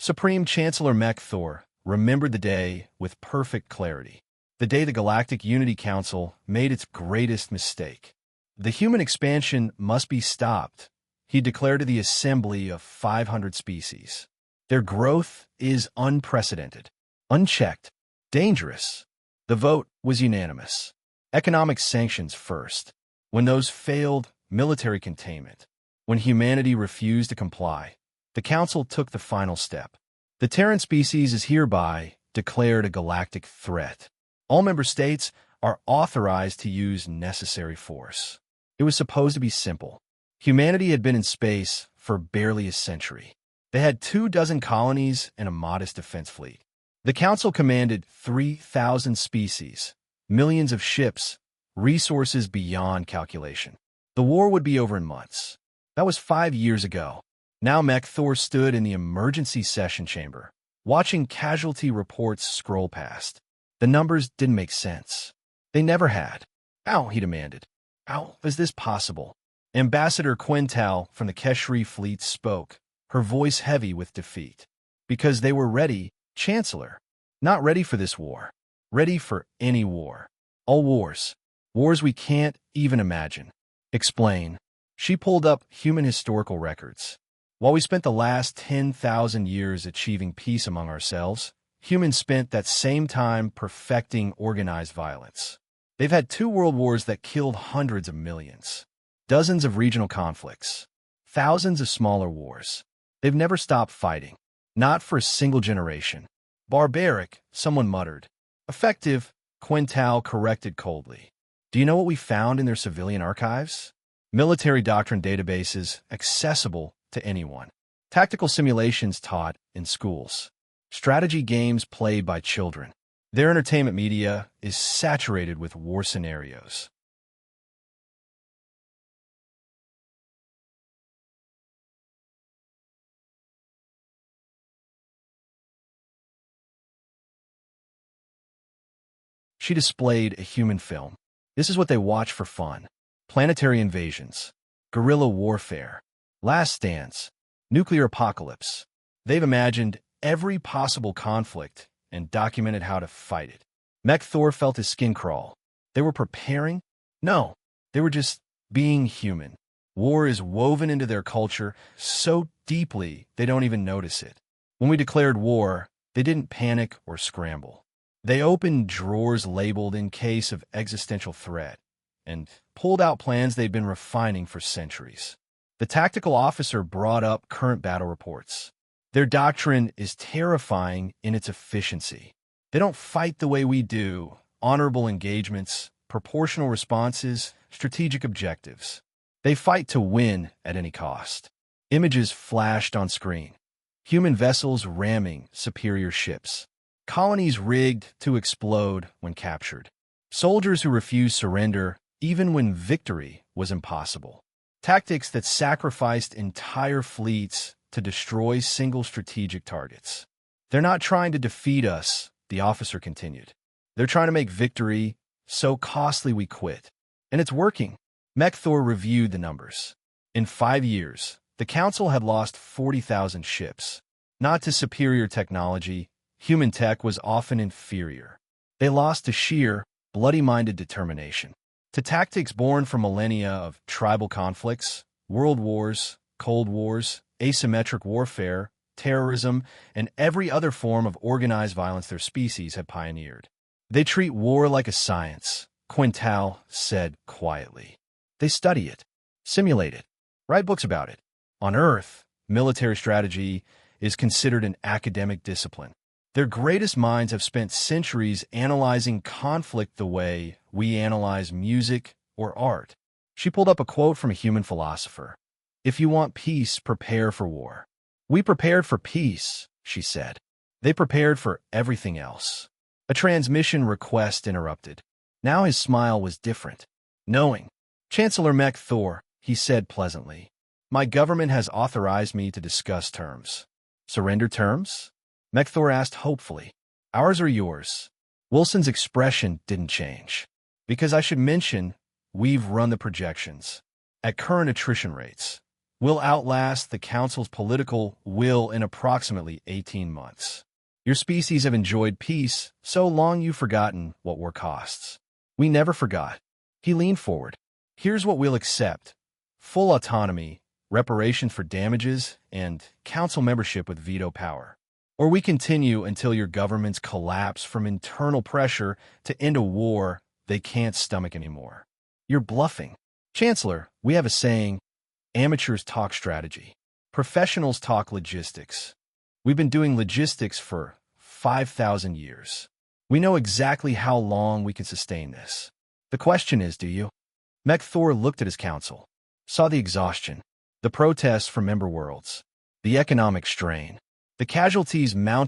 Supreme Chancellor Mech Thor remembered the day with perfect clarity. The day the Galactic Unity Council made its greatest mistake. The human expansion must be stopped, he declared to the assembly of 500 species. Their growth is unprecedented, unchecked, dangerous. The vote was unanimous. Economic sanctions first. When those failed, military containment. When humanity refused to comply, the Council took the final step. The Terran species is hereby declared a galactic threat. All member states are authorized to use necessary force. It was supposed to be simple. Humanity had been in space for barely a century. They had 24 colonies and a modest defense fleet. The Council commanded 3,000 species, millions of ships, resources beyond calculation. The war would be over in months. That was 5 years ago. Now Mech Thor stood in the emergency session chamber, watching casualty reports scroll past. The numbers didn't make sense. They never had. How, he demanded. How is this possible? Ambassador Quintal from the Keshri fleet spoke, her voice heavy with defeat. Because they were ready, Chancellor. Not ready for this war. Ready for any war. All wars. Wars we can't even imagine. Explain. She pulled up human historical records. While we spent the last 10,000 years achieving peace among ourselves, humans spent that same time perfecting organized violence. They've had 2 world wars that killed hundreds of millions. Dozens of regional conflicts. Thousands of smaller wars. They've never stopped fighting. Not for a single generation. Barbaric, someone muttered. Effective, Quintal corrected coldly. Do you know what we found in their civilian archives? Military doctrine databases accessible to anyone. Tactical simulations taught in schools. Strategy games played by children. Their entertainment media is saturated with war scenarios. She displayed a human film. This is what they watch for fun. Planetary invasions, guerrilla warfare, last stands, nuclear apocalypse. They've imagined every possible conflict and documented how to fight it. Mech Thor felt his skin crawl. They were preparing? No, they were just being human. War is woven into their culture so deeply they don't even notice it. When we declared war, they didn't panic or scramble. They opened drawers labeled in case of existential threat and pulled out plans they'd been refining for centuries. The tactical officer brought up current battle reports. Their doctrine is terrifying in its efficiency. They don't fight the way we do, honorable engagements, proportional responses, strategic objectives. They fight to win at any cost. Images flashed on screen. Human vessels ramming superior ships. Colonies rigged to explode when captured. Soldiers who refused surrender even when victory was impossible. Tactics that sacrificed entire fleets to destroy single strategic targets. They're not trying to defeat us, the officer continued. They're trying to make victory so costly we quit. And it's working. Mech Thor reviewed the numbers. In 5 years, the Council had lost 40,000 ships. Not to superior technology, human tech was often inferior. They lost to sheer, bloody-minded determination. To tactics born from millennia of tribal conflicts, world wars, cold wars, asymmetric warfare, terrorism, and every other form of organized violence their species had pioneered. They treat war like a science, Quintal said quietly. They study it, simulate it, write books about it. On Earth, military strategy is considered an academic discipline. Their greatest minds have spent centuries analyzing conflict the way we analyze music or art. She pulled up a quote from a human philosopher. If you want peace, prepare for war. We prepared for peace, she said. They prepared for everything else. A transmission request interrupted. Now his smile was different. Knowing. Chancellor Mech Thor, he said pleasantly. My government has authorized me to discuss terms. Surrender terms? Mech Thor asked hopefully. Ours or yours? Wilson's expression didn't change. Because I should mention, we've run the projections. At current attrition rates, will outlast the Council's political will in approximately 18 months. Your species have enjoyed peace so long you've forgotten what war costs. We never forgot. He leaned forward. Here's what we'll accept: full autonomy, reparation for damages, and council membership with veto power. Or we continue until your governments collapse from internal pressure to end a war they can't stomach anymore. You're bluffing. Chancellor, we have a saying: amateurs talk strategy. Professionals talk logistics. We've been doing logistics for 5,000 years. We know exactly how long we can sustain this. The question is, do you? Mech-Thor looked at his council, saw the exhaustion, the protests from member worlds, the economic strain, the casualties mounting